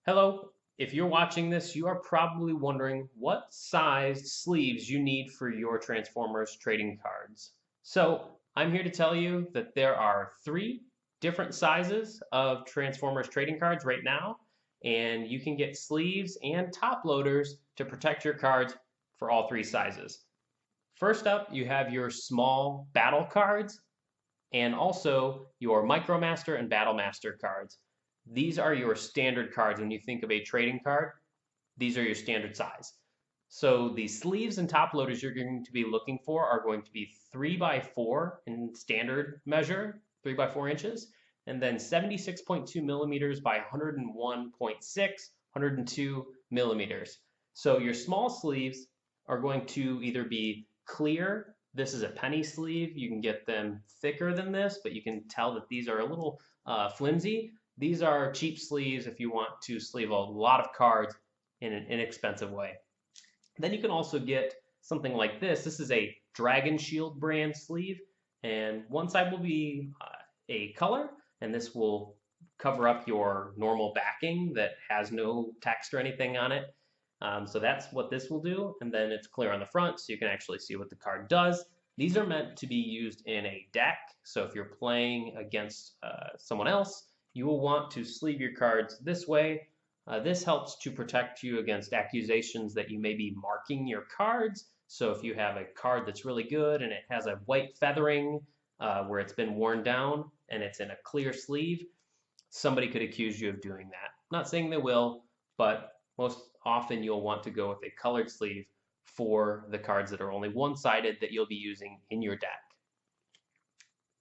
Hello. If you're watching this, you are probably wondering what sized sleeves you need for your Transformers trading cards. So, I'm here to tell you that there are three different sizes of Transformers trading cards right now, and you can get sleeves and top loaders to protect your cards for all three sizes. First up, you have your small battle cards and also your Micromaster and Battlemaster cards. These are your standard cards when you think of a trading card. These are your standard size. So the sleeves and top loaders you're going to be looking for are going to be 3x4 in standard measure, 3x4 inches, and then 76.2 millimeters by 101.6, 102 millimeters. So your small sleeves are going to either be clear. This is a penny sleeve. You can get them thicker than this, but you can tell that these are a little flimsy. These are cheap sleeves if you want to sleeve a lot of cards in an inexpensive way. Then you can also get something like this. This is a Dragon Shield brand sleeve, and one side will be a color, and this will cover up your normal backing that has no text or anything on it. So that's what this will do, and then it's clear on the front so you can actually see what the card does. These are meant to be used in a deck, so if you're playing against someone else, you will want to sleeve your cards this way. This helps to protect you against accusations that you may be marking your cards. So if you have a card that's really good and it has a white feathering where it's been worn down and it's in a clear sleeve, somebody could accuse you of doing that. I'm not saying they will, but most often you'll want to go with a colored sleeve for the cards that are only one-sided that you'll be using in your deck.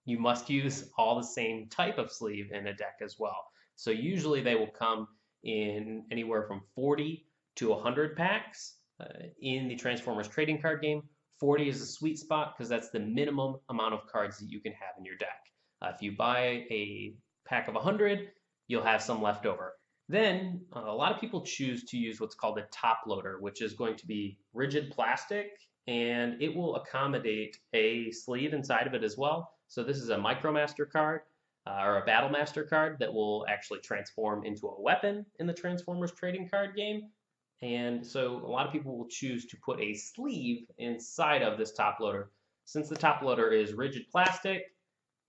You must use all the same type of sleeve in a deck as well. So usually they will come in anywhere from 40 to 100 packs in the Transformers trading card game. 40 is a sweet spot because that's the minimum amount of cards that you can have in your deck. If you buy a pack of 100, you'll have some left over. Then a lot of people choose to use what's called a top loader, which is going to be rigid plastic, and it will accommodate a sleeve inside of it as well. So this is a Micromaster card or a Battlemaster card that will actually transform into a weapon in the Transformers trading card game. And so a lot of people will choose to put a sleeve inside of this top loader. Since the top loader is rigid plastic,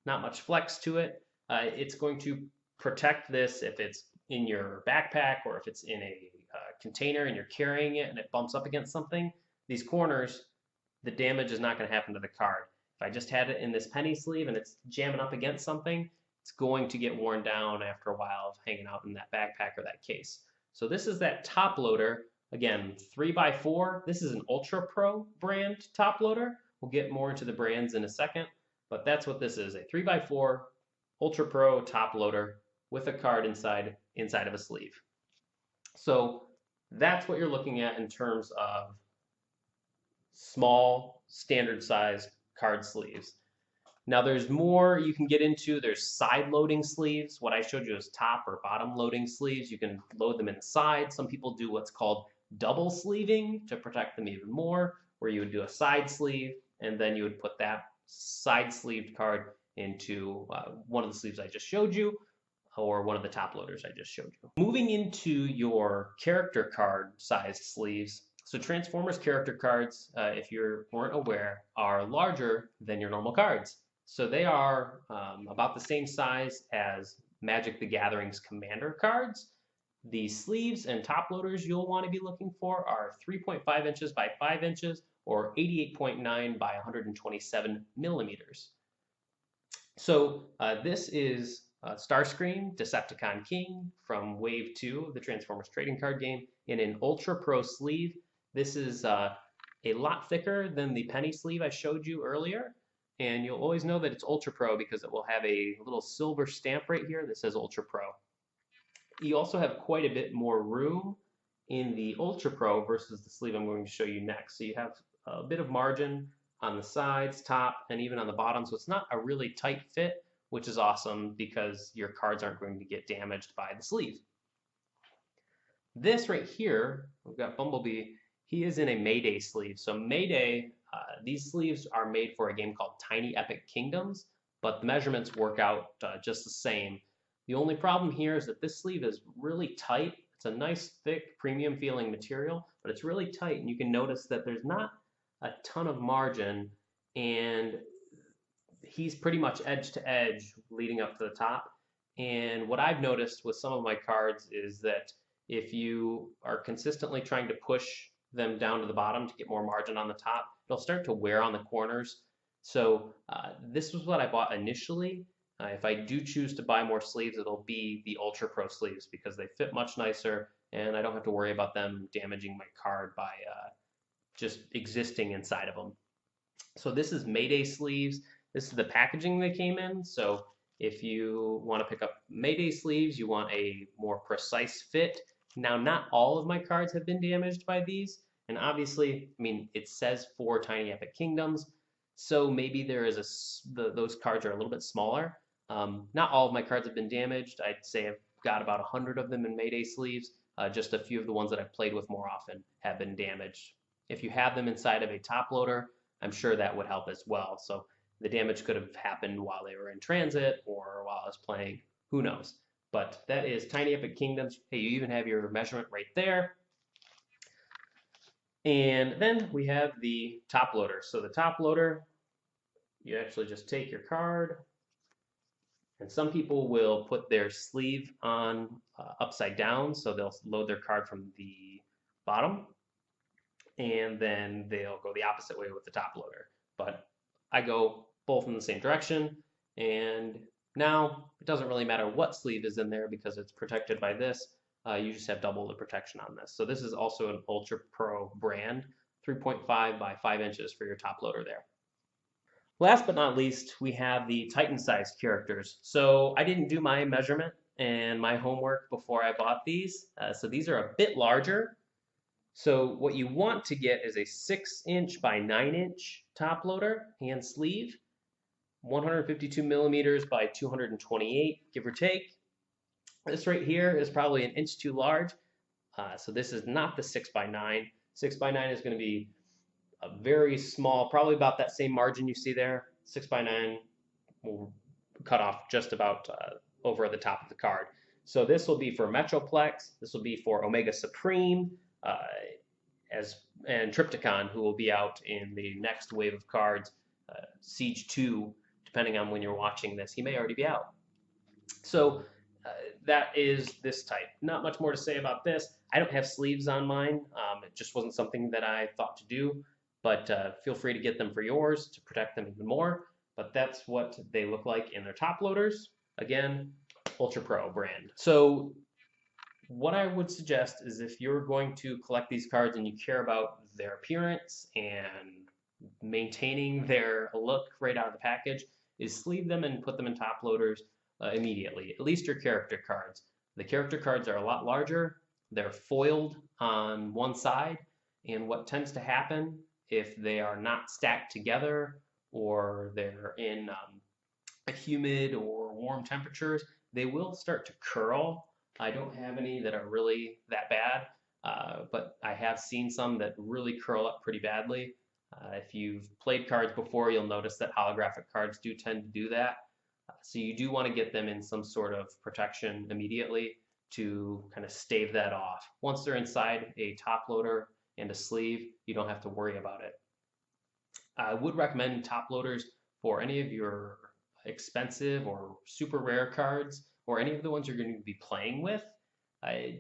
not much flex to it, it's going to protect this if it's in your backpack or if it's in a container and you're carrying it and it bumps up against something. These corners, the damage is not going to happen to the card. If I just had it in this penny sleeve and it's jamming up against something, it's going to get worn down after a while of hanging out in that backpack or that case. So this is that top loader. Again, 3x4. This is an Ultra Pro brand top loader. We'll get more into the brands in a second, but that's what this is, a 3x4 Ultra Pro top loader with a card inside of a sleeve. So that's what you're looking at in terms of small, standard sized card sleeves. Now there's more you can get into. There's side loading sleeves. What I showed you is top or bottom loading sleeves. You can load them inside. Some people do what's called double sleeving to protect them even more, where you would do a side sleeve and then you would put that side sleeved card into one of the sleeves I just showed you, or one of the top loaders I just showed you. Moving into your character card sized sleeves. So Transformers character cards, if you weren't aware, are larger than your normal cards. So they are about the same size as Magic the Gathering's Commander cards. The sleeves and top loaders you'll want to be looking for are 3.5 inches by 5 inches or 88.9 by 127 millimeters. So this is Starscream, Decepticon King from Wave 2 of the Transformers trading card game in an Ultra Pro sleeve. This is a lot thicker than the penny sleeve I showed you earlier, and you'll always know that it's Ultra Pro because it will have a little silver stamp right here that says Ultra Pro. You also have quite a bit more room in the Ultra Pro versus the sleeve I'm going to show you next. So you have a bit of margin on the sides, top, and even on the bottom, so it's not a really tight fit, which is awesome because your cards aren't going to get damaged by the sleeve. This right here, we've got Bumblebee. He is in a Mayday sleeve. So Mayday, these sleeves are made for a game called Tiny Epic Kingdoms, but the measurements work out just the same. The only problem here is that this sleeve is really tight, It's a nice, thick, premium feeling material, but it's really tight, and you can notice that there's not a ton of margin, and he's pretty much edge to edge leading up to the top. And what I've noticed with some of my cards is that if you are consistently trying to push them down to the bottom to get more margin on the top, it'll start to wear on the corners. So this was what I bought initially. If I do choose to buy more sleeves, it'll be the Ultra Pro sleeves because they fit much nicer and I don't have to worry about them damaging my card by just existing inside of them. So this is Mayday sleeves. This is the packaging they came in. So if you want to pick up Mayday sleeves, you want a more precise fit. Now, not all of my cards have been damaged by these. And obviously, I mean, it says 4 Tiny Epic Kingdoms. So maybe there is those cards are a little bit smaller. Not all of my cards have been damaged. I'd say I've got about 100 of them in Mayday sleeves. Just a few of the ones that I've played with more often have been damaged. If you have them inside of a top loader, I'm sure that would help as well. So the damage could have happened while they were in transit or while I was playing, who knows. But that is Tiny Epic Kingdoms. Hey, you even have your measurement right there. And then we have the top loader. So the top loader, you actually just take your card, and some people will put their sleeve on upside down, so they'll load their card from the bottom, and then they'll go the opposite way with the top loader. But I go both in the same direction, and now it doesn't really matter what sleeve is in there because it's protected by this. You just have double the protection on this. So this is also an Ultra Pro brand, 3.5 by 5 inches for your top loader there. Last but not least, we have the Titan-sized characters. So I didn't do my measurement and my homework before I bought these. So these are a bit larger. So what you want to get is a 6-inch by 9-inch top loader, hand sleeve, 152 millimeters by 228, give or take. This right here is probably an inch too large. So this is not the 6x9. 6x9 is going to be a very small, probably about that same margin you see there. 6x9 will cut off just about over the top of the card. So this will be for Metroplex. This will be for Omega Supreme and Triptychon, who will be out in the next wave of cards, Siege 2, depending on when you're watching this. He may already be out. So that is this type. Not much more to say about this. I don't have sleeves on mine. It just wasn't something that I thought to do, but feel free to get them for yours to protect them even more. But that's what they look like in their top loaders. Again, Ultra Pro brand. So what I would suggest is if you're going to collect these cards and you care about their appearance and maintaining their look right out of the package, is sleeve them and put them in top loaders immediately, at least your character cards. The character cards are a lot larger. They're foiled on one side, and what tends to happen if they are not stacked together or they're in humid or warm temperatures, they will start to curl. I don't have any that are really that bad, but I have seen some that really curl up pretty badly. If you've played cards before, you'll notice that holographic cards do tend to do that. So you do want to get them in some sort of protection immediately to kind of stave that off. Once they're inside a top loader and a sleeve, you don't have to worry about it. I would recommend top loaders for any of your expensive or super rare cards or any of the ones you're going to be playing with.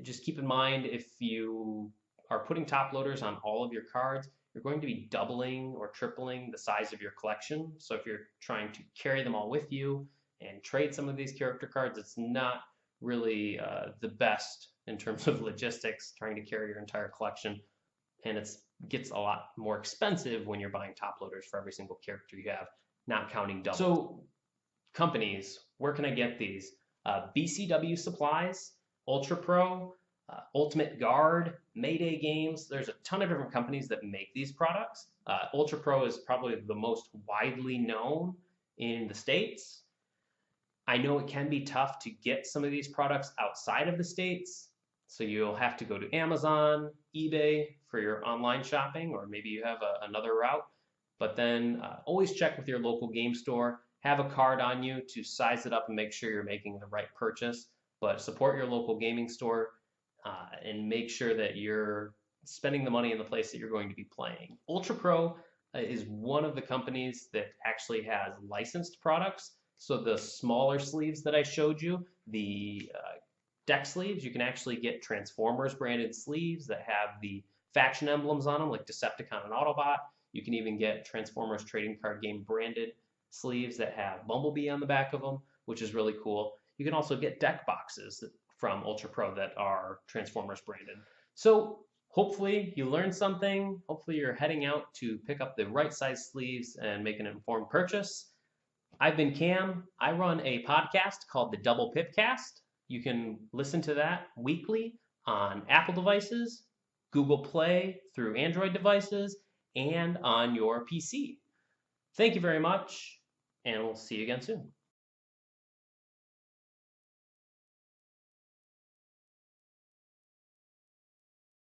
Just keep in mind, if you are putting top loaders on all of your cards, you're going to be doubling or tripling the size of your collection. So if you're trying to carry them all with you and trade some of these character cards, it's not really the best in terms of logistics, trying to carry your entire collection. And it gets a lot more expensive when you're buying top loaders for every single character you have, not counting double. So companies, where can I get these? BCW Supplies, Ultra Pro, Ultimate Guard, Mayday Games. There's a ton of different companies that make these products. Ultra Pro is probably the most widely known in the States. I know it can be tough to get some of these products outside of the States, so you'll have to go to Amazon, eBay for your online shopping, or maybe you have another route. But then always check with your local game store. Have a card on you to size it up and make sure you're making the right purchase. But support your local gaming store. and make sure that you're spending the money in the place that you're going to be playing. Ultra Pro is one of the companies that actually has licensed products. So the smaller sleeves that I showed you, the deck sleeves, you can actually get Transformers branded sleeves that have the faction emblems on them, like Decepticon and Autobot. You can even get Transformers Trading Card Game branded sleeves that have Bumblebee on the back of them, which is really cool. You can also get deck boxes from Ultra Pro that are Transformers branded. So hopefully you learned something. Hopefully you're heading out to pick up the right size sleeves and make an informed purchase. I've been Cam. I run a podcast called the Double Pipcast. You can listen to that weekly on Apple devices, Google Play through Android devices, and on your PC. Thank you very much, and we'll see you again soon.